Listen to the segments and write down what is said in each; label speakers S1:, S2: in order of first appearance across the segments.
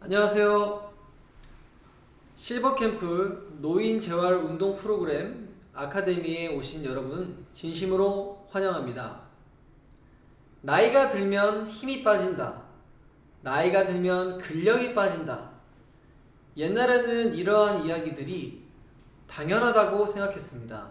S1: 안녕하세요. 실버캠프 노인재활운동 프로그램 아카데미에 오신 여러분 진심으로 환영합니다. 나이가 들면 힘이 빠진다. 나이가 들면 근력이 빠진다. 옛날에는 이러한 이야기들이 당연하다고 생각했습니다.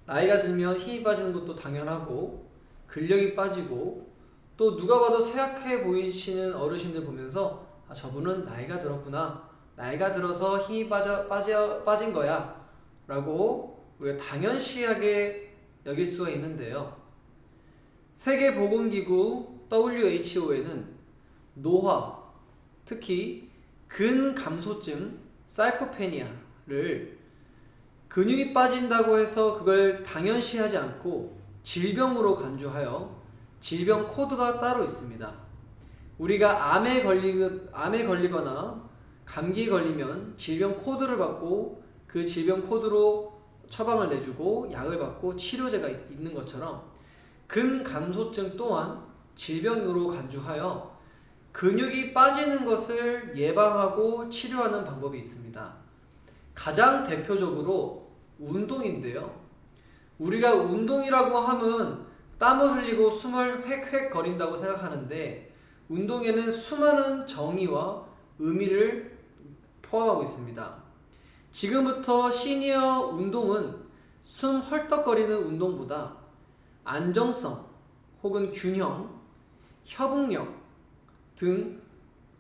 S1: 나이가 들면 힘이 빠지는 것도 당연하고 근력이 빠지고 또 누가 봐도 쇠약해 보이시는 어르신들 보면서 저분은 나이가 들었구나. 나이가 들어서 힘이 빠진 거야. 라고 우리가 당연시하게 여길 수가 있는데요. 세계보건기구 WHO에는 노화, 특히 근감소증, 사이코페니아를 근육이 빠진다고 해서 그걸 당연시하지 않고 질병으로 간주하여 질병 코드가 따로 있습니다. 우리가 암에 걸리거나 감기에 걸리면 질병 코드를 받고 그 질병 코드로 처방을 내주고 약을 받고 치료제가 있는 것처럼 근감소증 또한 질병으로 간주하여 근육이 빠지는 것을 예방하고 치료하는 방법이 있습니다. 가장 대표적으로 운동인데요. 우리가 운동이라고 하면 땀을 흘리고 숨을 획획 거린다고 생각하는데 운동에는 수많은 정의와 의미를 포함하고 있습니다. 지금부터 시니어 운동은 숨 헐떡거리는 운동보다 안정성 혹은 균형, 협응력 등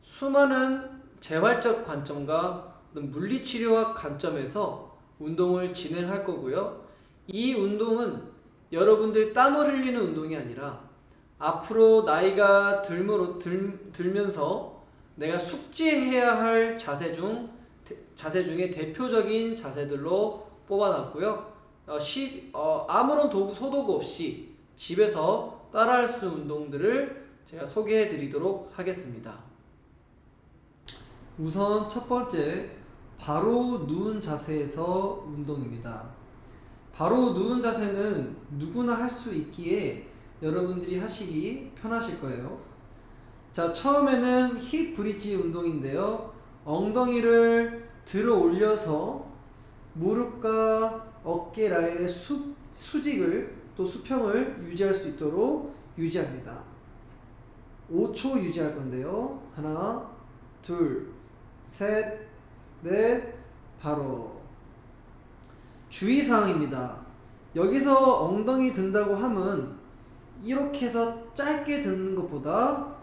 S1: 수많은 재활적 관점과 물리치료학 관점에서 운동을 진행할 거고요. 이 운동은 여러분들이 땀을 흘리는 운동이 아니라 앞으로 나이가 들면서 내가 숙지해야 할 자세 중에 대표적인 자세들로 뽑아놨고요. 아무런 소도구 없이 집에서 따라할 수 있는 운동들을 제가 소개해 드리도록 하겠습니다. 우선 첫 번째, 바로 누운 자세에서 운동입니다. 바로 누운 자세는 누구나 할 수 있기에 여러분들이 하시기 편하실 거예요. 자, 처음에는 힙 브릿지 운동인데요. 엉덩이를 들어 올려서 무릎과 어깨 라인의 수직을 또 수평을 유지할 수 있도록 유지합니다. 5초 유지할 건데요. 하나, 둘, 셋, 넷, 바로. 주의사항입니다. 여기서 엉덩이 든다고 하면 이렇게 해서 짧게 듣는 것보다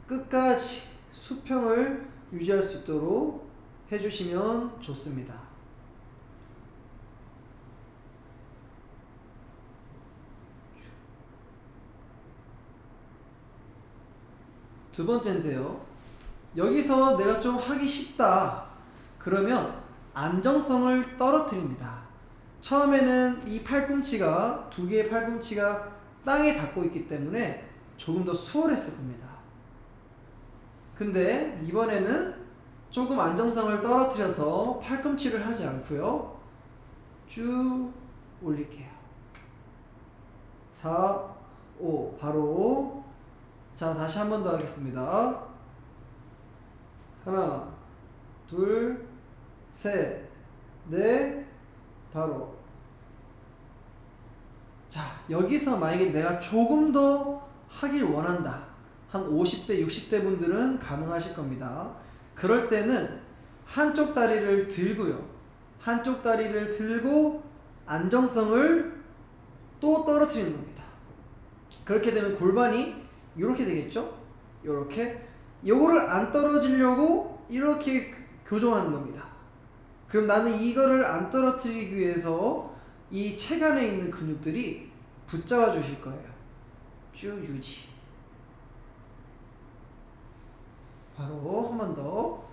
S1: 끝까지 수평을 유지할 수 있도록 해주시면 좋습니다. 두 번째인데요. 여기서 내가 좀 하기 쉽다. 그러면 안정성을 떨어뜨립니다. 처음에는 이 팔꿈치가, 두 개의 팔꿈치가 땅에 닿고 있기 때문에 조금 더 수월했을 겁니다. 근데 이번에는 조금 안정성을 떨어뜨려서 팔꿈치를 하지 않고요. 쭉 올릴게요. 4, 5, 바로. 자, 다시 한 번 더 하겠습니다. 하나, 둘, 셋, 넷, 바로. 자, 여기서 만약에 내가 조금 더 하길 원한다. 한 50대, 60대 분들은 가능하실 겁니다. 그럴 때는 한쪽 다리를 들고요. 한쪽 다리를 들고 안정성을 또 떨어뜨리는 겁니다. 그렇게 되면 골반이 이렇게 되겠죠? 이렇게. 요거를 안 떨어지려고 이렇게 교정하는 겁니다. 그럼 나는 이거를 안 떨어뜨리기 위해서 이 체간에 있는 근육들이 붙잡아 주실 거예요. 쭉 유지. 바로 한 번 더.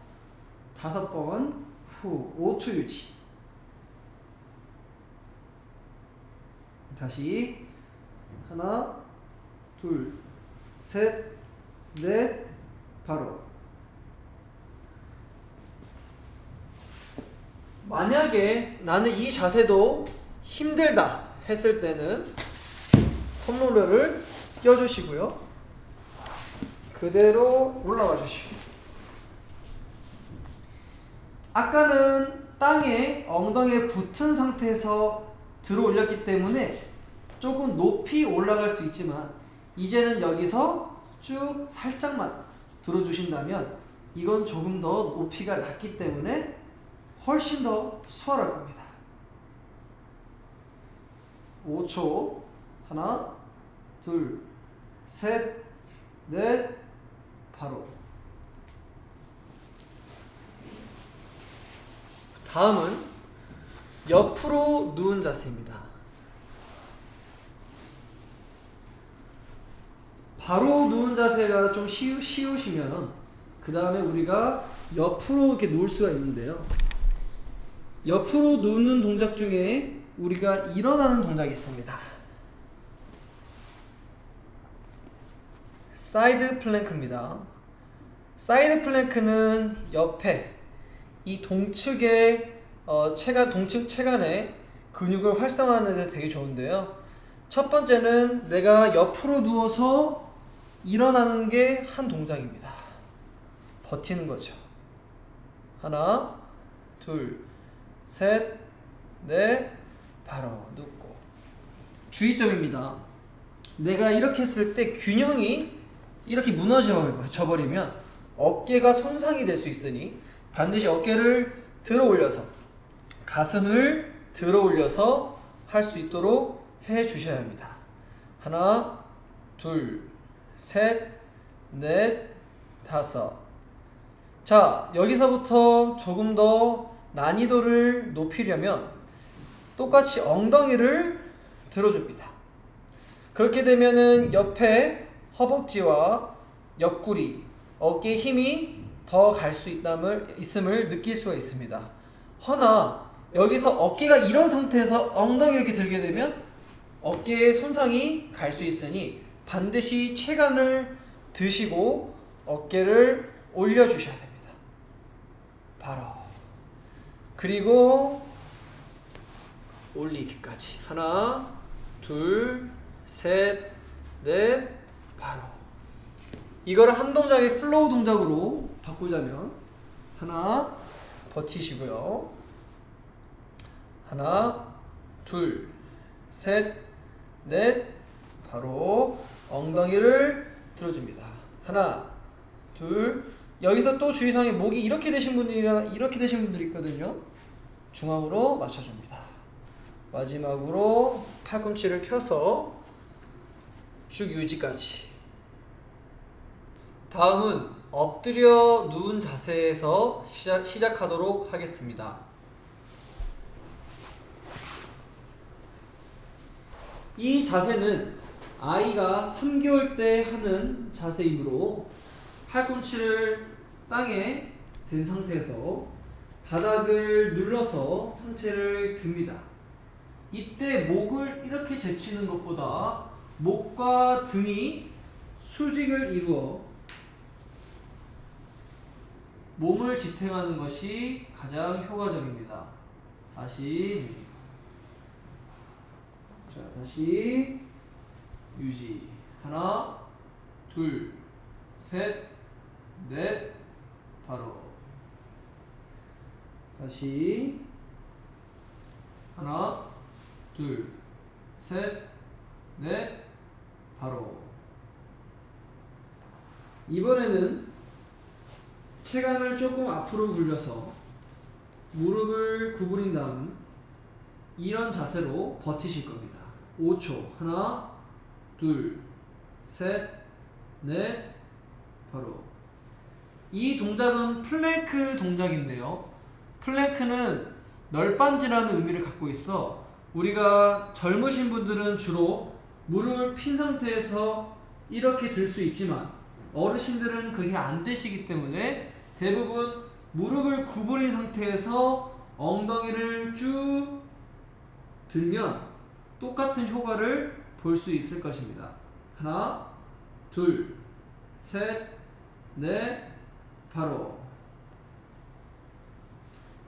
S1: 5번 후 5초 유지. 다시 하나, 둘, 셋, 넷, 바로. 만약에 나는 이 자세도 힘들다 했을 때는 폼롤러를 껴주시고요. 그대로 올라와 주시고 아까는 땅에 엉덩이에 붙은 상태에서 들어 올렸기 때문에 조금 높이 올라갈 수 있지만 이제는 여기서 쭉 살짝만 들어주신다면 이건 조금 더 높이가 낮기 때문에 훨씬 더 수월할 겁니다. 5초. 하나, 둘, 셋, 넷, 바로. 다음은 옆으로 누운 자세입니다. 바로 누운 자세가 좀 쉬우시면 그 다음에 우리가 옆으로 이렇게 누울 수가 있는데요. 옆으로 누우는 동작 중에 우리가 일어나는 동작이 있습니다. 사이드 플랭크입니다. 사이드 플랭크는 옆에 이 동측의 동측 체간의 근육을 활성화하는 데 되게 좋은데요. 첫 번째는 내가 옆으로 누워서 일어나는 게 한 동작입니다. 버티는 거죠. 하나, 둘, 셋, 넷, 바로 눕고. 주의점입니다. 내가 이렇게 했을 때 균형이 이렇게 무너져 버리면 어깨가 손상이 될 수 있으니 반드시 어깨를 들어 올려서 가슴을 들어 올려서 할 수 있도록 해 주셔야 합니다. 하나, 둘, 셋, 넷, 다섯. 자, 여기서부터 조금 더 난이도를 높이려면 똑같이 엉덩이를 들어줍니다. 그렇게 되면은 옆에 허벅지와 옆구리, 어깨에 힘이 더 갈 수 있음을 느낄 수가 있습니다. 허나 여기서 어깨가 이런 상태에서 엉덩이 이렇게 들게 되면 어깨에 손상이 갈 수 있으니 반드시 체간을 드시고 어깨를 올려주셔야 됩니다. 바로. 그리고 올리기까지. 하나, 둘, 셋, 넷, 바로. 이거를 한 동작의 플로우 동작으로 바꾸자면 하나, 버티시고요. 하나, 둘, 셋, 넷, 바로 엉덩이를 들어줍니다. 하나, 둘. 여기서 또 주의사항이 목이 이렇게 되신 분들이랑 이렇게 되신 분들이 있거든요. 중앙으로 맞춰줍니다. 마지막으로 팔꿈치를 펴서 쭉 유지까지. 다음은 엎드려 누운 자세에서 시작하도록 하겠습니다. 이 자세는 아이가 3개월 때 하는 자세이므로 팔꿈치를 땅에 댄 상태에서 바닥을 눌러서 상체를 듭니다. 이때 목을 이렇게 제치는 것보다 목과 등이 수직을 이루어 몸을 지탱하는 것이 가장 효과적입니다. 다시 유지. 하나, 둘, 셋, 넷, 바로. 다시 하나, 둘, 셋, 넷, 바로. 이번에는 체간을 조금 앞으로 굴려서 무릎을 구부린 다음 이런 자세로 버티실 겁니다. 5초. 하나, 둘, 셋, 넷, 바로. 이 동작은 플랭크 동작인데요. 플랭크는 널빤지라는 의미를 갖고 있어 우리가 젊으신 분들은 주로 무릎을 핀 상태에서 이렇게 들 수 있지만 어르신들은 그게 안 되시기 때문에 대부분 무릎을 구부린 상태에서 엉덩이를 쭉 들면 똑같은 효과를 볼 수 있을 것입니다. 하나, 둘, 셋, 넷, 바로.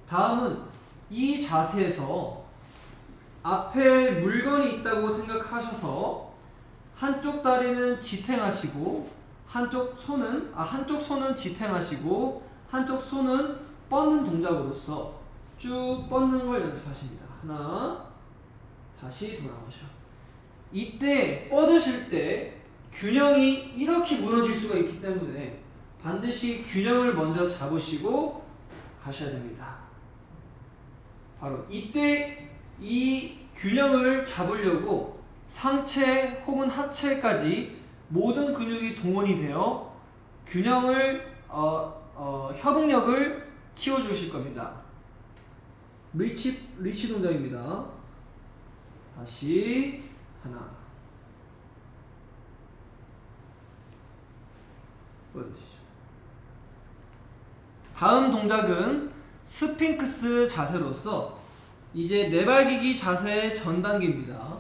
S1: 다음은 이 자세에서 앞에 물건이 있다고 생각하셔서 한쪽 다리는 지탱하시고 한쪽 손은 지탱하시고 한쪽 손은 뻗는 동작으로서 쭉 뻗는 걸 연습하십니다. 하나, 다시 돌아오죠. 이때 뻗으실 때 균형이 이렇게 무너질 수가 있기 때문에 반드시 균형을 먼저 잡으시고 가셔야 됩니다. 바로 이때 이 균형을 잡으려고 상체 혹은 하체까지 모든 근육이 동원이 되어 균형을 협응력을 키워주실 겁니다. 리치 동작입니다. 다시 하나, 뻗으시죠. 다음 동작은 스핑크스 자세로서 이제 내발기기 자세의 전 단계입니다.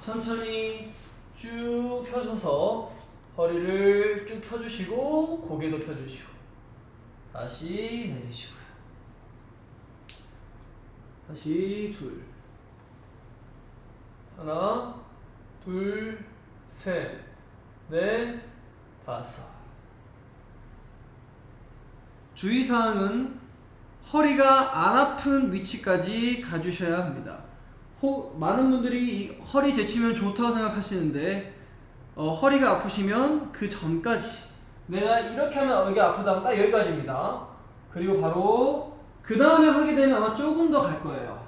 S1: 천천히 쭉 펴셔서 허리를 쭉 펴주시고 고개도 펴주시고 다시 내리시고요. 다시 둘, 하나, 둘, 셋, 넷, 다섯. 주의사항은 허리가 안 아픈 위치까지 가주셔야 합니다. 많은 분들이 허리 제치면 좋다고 생각하시는데 허리가 아프시면 그 전까지 내가 이렇게 하면 여기 아프다 딱 여기까지입니다. 그리고 바로 그 다음에 하게 되면 아마 조금 더 갈 거예요.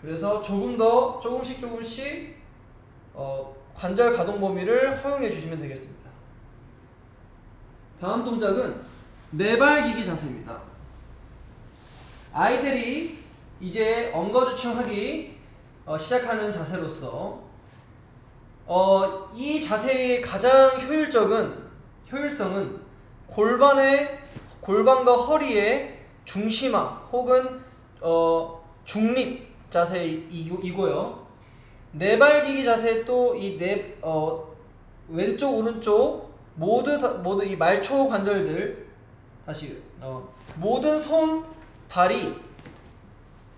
S1: 그래서 조금씩 관절 가동 범위를 허용해 주시면 되겠습니다. 다음 동작은 내발기기 자세입니다. 아이들이 이제 엉거주춤하기 시작하는 자세로서 이 자세의 가장 효율성은 골반과 허리의 중심화 혹은 중립 자세이고요. 내발기기 자세 또 이 왼쪽 오른쪽 모두 이 말초 관절들 다시 모든 손 발이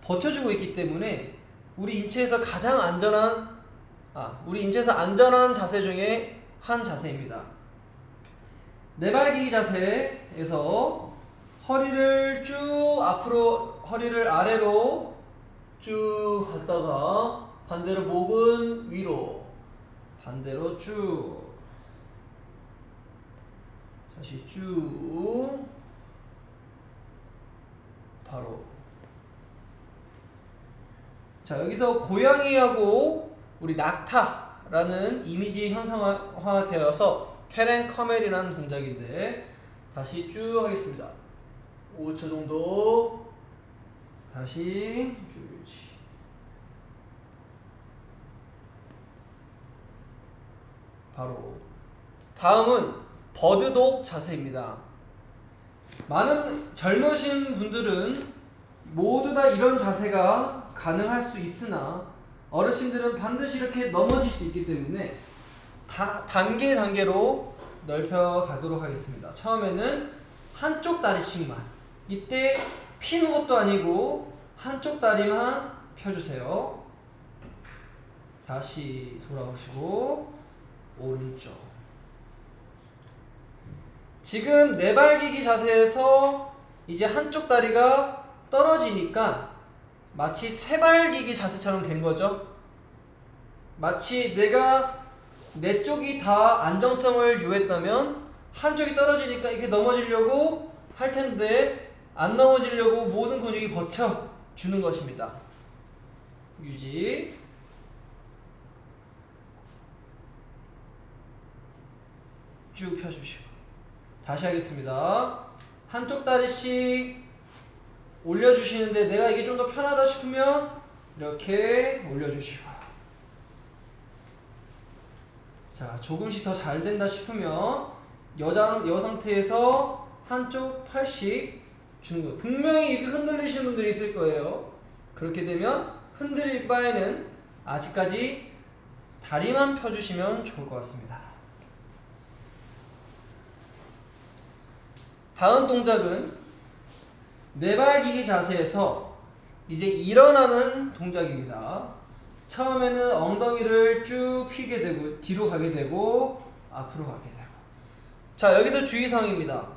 S1: 버텨주고 있기 때문에 우리 인체에서 안전한 자세 중에 한 자세입니다. 내발기기 자세에서 허리를 아래로 쭉 갔다가 반대로 목은 위로 반대로 쭉 다시 쭉 바로. 자, 여기서 고양이하고 우리 낙타라는 이미지 형상화되어서 캐렌 커멜이라는 동작인데 다시 쭉 하겠습니다. 5초 정도 다시 쭉. 바로 다음은 버드독 자세입니다. 많은 젊으신 분들은 모두 다 이런 자세가 가능할 수 있으나 어르신들은 반드시 이렇게 넘어질 수 있기 때문에 단계로 넓혀 가도록 하겠습니다. 처음에는 한쪽 다리씩만, 이때 피는 것도 아니고 한쪽 다리만 펴주세요. 다시 돌아오시고 오른쪽. 지금 내발기기 자세에서 이제 한쪽 다리가 떨어지니까 마치 세발기기 자세처럼 된 거죠. 마치 내 쪽이 다 안정성을 요했다면 한쪽이 떨어지니까 이렇게 넘어지려고 할 텐데 안 넘어지려고 모든 근육이 버텨주는 것입니다. 유지. 쭉 펴주시고 다시 하겠습니다. 한쪽 다리씩 올려주시는데 내가 이게 좀 더 편하다 싶으면 이렇게 올려주시고, 자, 조금씩 더 잘 된다 싶으면 여 상태에서 한쪽 팔씩 주는 거예요. 분명히 이렇게 흔들리시는 분들이 있을 거예요. 그렇게 되면 흔들릴 바에는 아직까지 다리만 펴주시면 좋을 것 같습니다. 다음 동작은 내발기기 자세에서 이제 일어나는 동작입니다. 처음에는 엉덩이를 쭉 펴게 되고 뒤로 가게 되고 앞으로 가게 되고. 자, 여기서 주의사항입니다.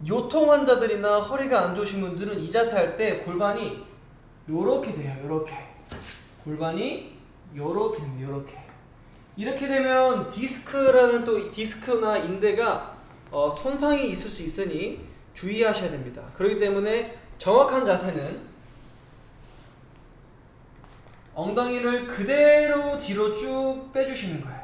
S1: 요통 환자들이나 허리가 안 좋으신 분들은 이 자세 할 때 골반이 요렇게 돼요. 요렇게. 골반이 요렇게 됩니다. 요렇게. 이렇게 되면 디스크라는 또 디스크나 인대가 손상이 있을 수 있으니 주의하셔야 됩니다. 그렇기 때문에 정확한 자세는 엉덩이를 그대로 뒤로 쭉 빼주시는 거예요.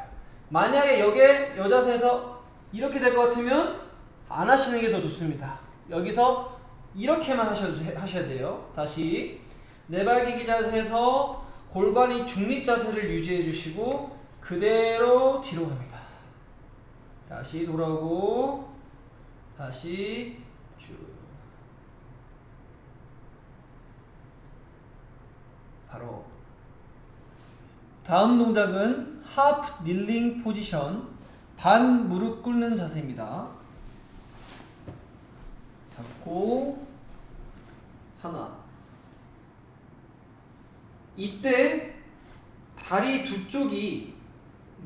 S1: 만약에 여기에 이 자세에서 이렇게 될 것 같으면 안 하시는 게 더 좋습니다. 여기서 이렇게만 하셔야 돼요. 다시 내발기기 자세에서 골반이 중립 자세를 유지해 주시고 그대로 뒤로 갑니다. 다시 돌아오고 다시 쭉 바로 다음 동작은 하프 닐링 포지션 반 무릎 꿇는 자세입니다. 잡고 하나. 이때 다리 두 쪽이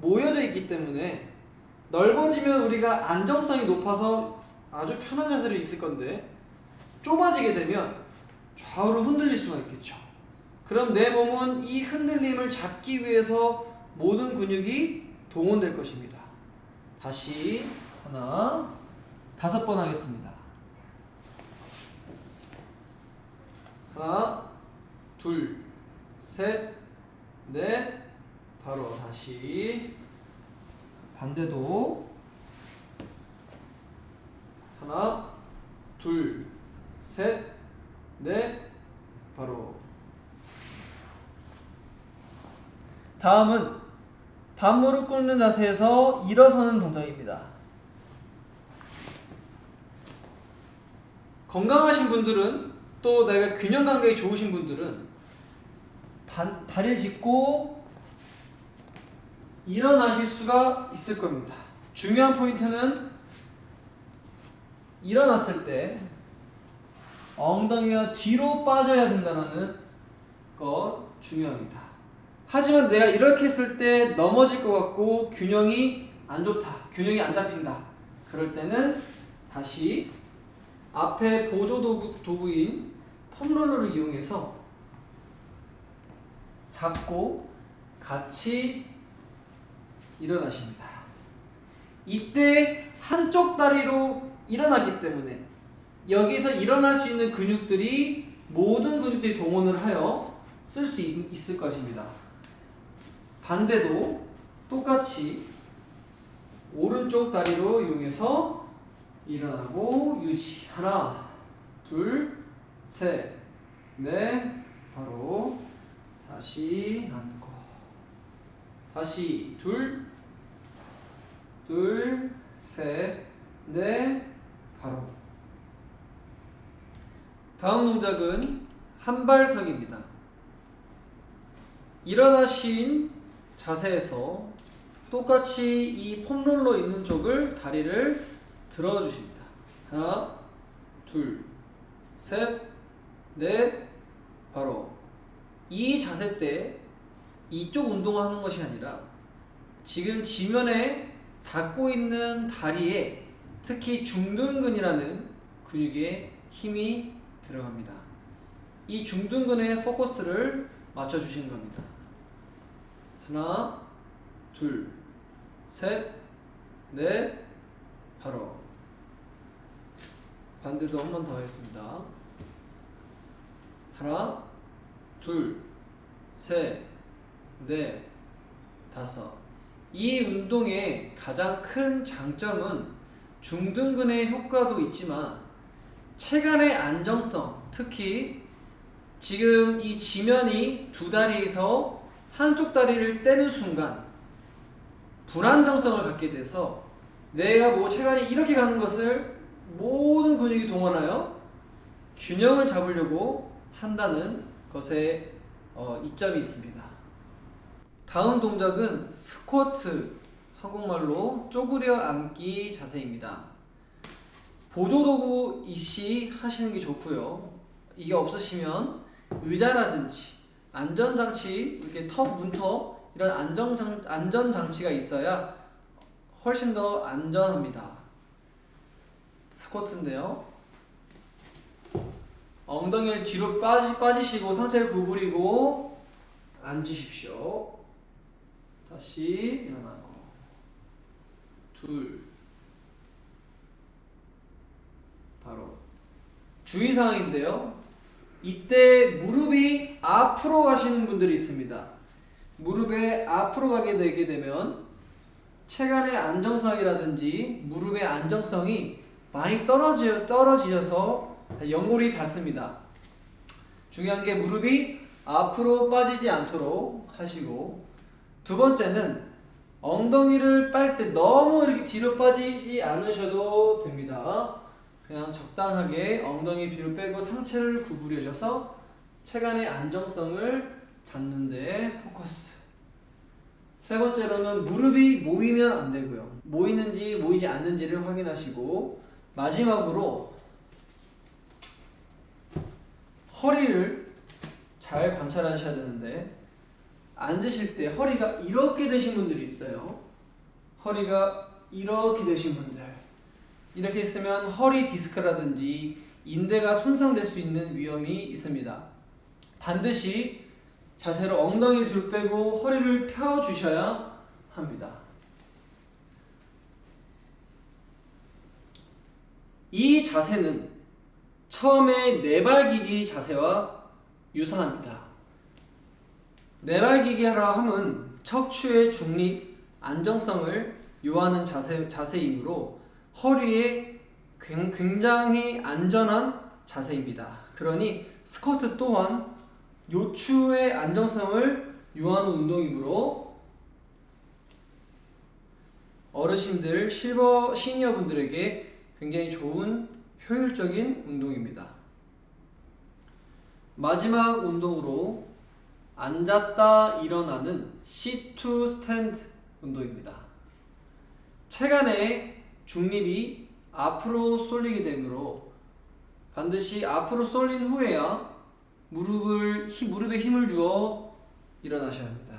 S1: 모여져 있기 때문에 넓어지면 우리가 안정성이 높아서 아주 편한 자세로 있을 건데 좁아지게 되면 좌우로 흔들릴 수가 있겠죠. 그럼 내 몸은 이 흔들림을 잡기 위해서 모든 근육이 동원될 것입니다. 다시 하나, 5번 하겠습니다. 하나, 둘, 셋, 넷, 바로 다시 반대도 하나, 둘, 셋, 넷, 바로 다음은 반무릎 꿇는 자세에서 일어서는 동작입니다. 건강하신 분들은 또 내가 균형 감각이 좋으신 분들은 다리를 짚고 일어나실 수가 있을 겁니다. 중요한 포인트는 일어났을 때 엉덩이가 뒤로 빠져야 된다는 것 중요합니다. 하지만 내가 이렇게 했을 때 넘어질 것 같고 균형이 안 좋다, 균형이 안 잡힌다. 그럴 때는 다시 앞에 보조 도구인 폼롤러를 이용해서 잡고 같이 일어나십니다. 이때 한쪽 다리로 일어났기 때문에 여기서 일어날 수 있는 근육들이 모든 근육들이 동원을 하여 쓸 수 있을 것입니다. 반대도 똑같이 오른쪽 다리로 이용해서 일어나고 유지. 하나, 둘, 셋, 넷, 바로 다시 앉고 다시 둘, 셋, 넷, 바로. 다음 동작은 한발석입니다. 일어나신 자세에서 똑같이 이 폼롤러 있는 쪽을 다리를 들어주십니다. 하나, 둘, 셋, 넷, 바로. 이 자세 때 이쪽 운동을 하는 것이 아니라 지금 지면에 닿고 있는 다리에 특히 중둔근이라는 근육에 힘이 들어갑니다. 이 중둔근에 포커스를 맞춰주시는 겁니다. 하나, 둘, 셋, 넷, 바로. 반대도 한 번 더 하겠습니다. 하나, 둘, 셋, 넷, 다섯. 이 운동의 가장 큰 장점은 중둔근의 효과도 있지만 체간의 안정성, 특히 지금 이 지면이 두 다리에서 한쪽 다리를 떼는 순간 불안정성을 갖게 돼서 내가 뭐 체간이 이렇게 가는 것을 모든 근육이 동원하여 균형을 잡으려고 한다는 것에 이점이 있습니다. 다음 동작은 스쿼트, 한국말로 쪼그려 앉기 자세입니다. 보조도구 이시 하시는 게 좋고요. 이게 없으시면 의자라든지 안전장치, 이렇게 턱, 문턱 이런 안전장치가 있어야 훨씬 더 안전합니다. 스쿼트인데요. 엉덩이를 뒤로 빠지시고 상체를 구부리고 앉으십시오. 다시 일어나고 둘 바로 주의사항인데요. 이때 무릎이 앞으로 가시는 분들이 있습니다. 무릎에 앞으로 가게 되게 되면 체간의 안정성이라든지 무릎의 안정성이 많이 떨어지셔서 연골이 닳습니다. 중요한 게 무릎이 앞으로 빠지지 않도록 하시고, 두 번째는 엉덩이를 빨 때 너무 이렇게 뒤로 빠지지 않으셔도 됩니다. 그냥 적당하게 엉덩이 뒤로 빼고 상체를 구부려셔서 체간의 안정성을 잡는 데 포커스. 세 번째로는 무릎이 모이면 안 되고요. 모이는지 모이지 않는지를 확인하시고, 마지막으로 허리를 잘 관찰하셔야 되는데, 앉으실 때 허리가 이렇게 되신 분들이 있어요. 허리가 이렇게 되신 분들, 이렇게 있으면 허리 디스크라든지 인대가 손상될 수 있는 위험이 있습니다. 반드시 자세로 엉덩이를 뒤로 빼고 허리를 펴주셔야 합니다. 이 자세는 처음에 네발기기 자세와 유사합니다. 네발기기 하라 함은 척추의 중립, 안정성을 요하는 자세이므로 허리에 굉장히 안전한 자세입니다. 그러니 스쿼트 또한 요추의 안정성을 요하는 운동이므로 어르신들, 시니어분들에게 굉장히 좋은 효율적인 운동입니다. 마지막 운동으로 앉았다 일어나는 sit to stand 운동입니다. 체간의 중립이 앞으로 쏠리게 되므로 반드시 앞으로 쏠린 후에야 무릎에 힘을 주어 일어나셔야 합니다.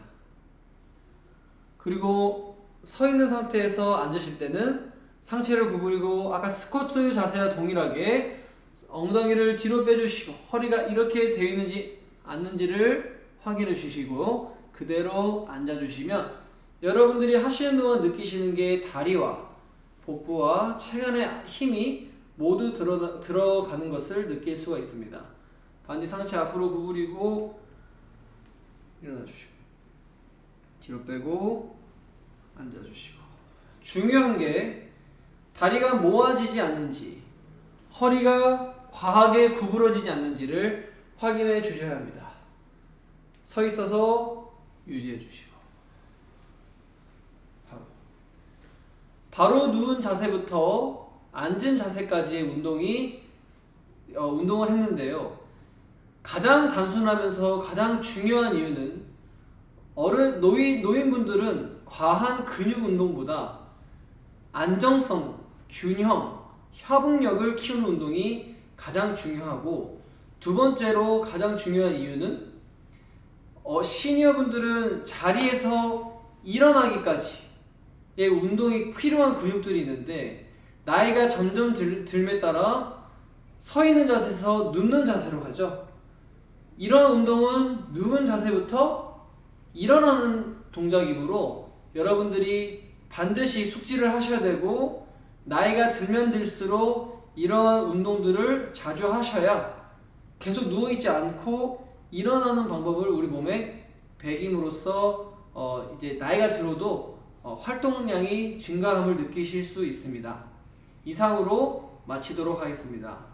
S1: 그리고 서 있는 상태에서 앉으실 때는 상체를 구부리고 아까 스쿼트 자세와 동일하게 엉덩이를 뒤로 빼주시고 허리가 이렇게 되어 있는지 않는지를 확인해 주시고 그대로 앉아주시면 여러분들이 하시는 동안 느끼시는 게 다리와 복부와 체간의 힘이 모두 들어가는 것을 느낄 수가 있습니다. 반드시 상체 앞으로 구부리고 일어나 주시고 뒤로 빼고 앉아 주시고, 중요한 게 다리가 모아지지 않는지 허리가 과하게 구부러지지 않는지를 확인해 주셔야 합니다. 서 있어서 유지해 주시고 바로 누운 자세부터 앉은 자세까지의 운동을 했는데요. 가장 단순하면서 가장 중요한 이유는 노인분들은 과한 근육 운동보다 안정성, 균형, 협응력을 키우는 운동이 가장 중요하고, 두 번째로 가장 중요한 이유는 시니어분들은 자리에서 일어나기까지의 운동이 필요한 근육들이 있는데 나이가 점점 들에 따라 서 있는 자세에서 눕는 자세로 가죠. 이런 운동은 누운 자세부터 일어나는 동작이므로 여러분들이 반드시 숙지를 하셔야 되고, 나이가 들면 들수록 이러한 운동들을 자주 하셔야 계속 누워있지 않고 일어나는 방법을 우리 몸에 배김으로써 이제 나이가 들어도 활동량이 증가함을 느끼실 수 있습니다. 이상으로 마치도록 하겠습니다.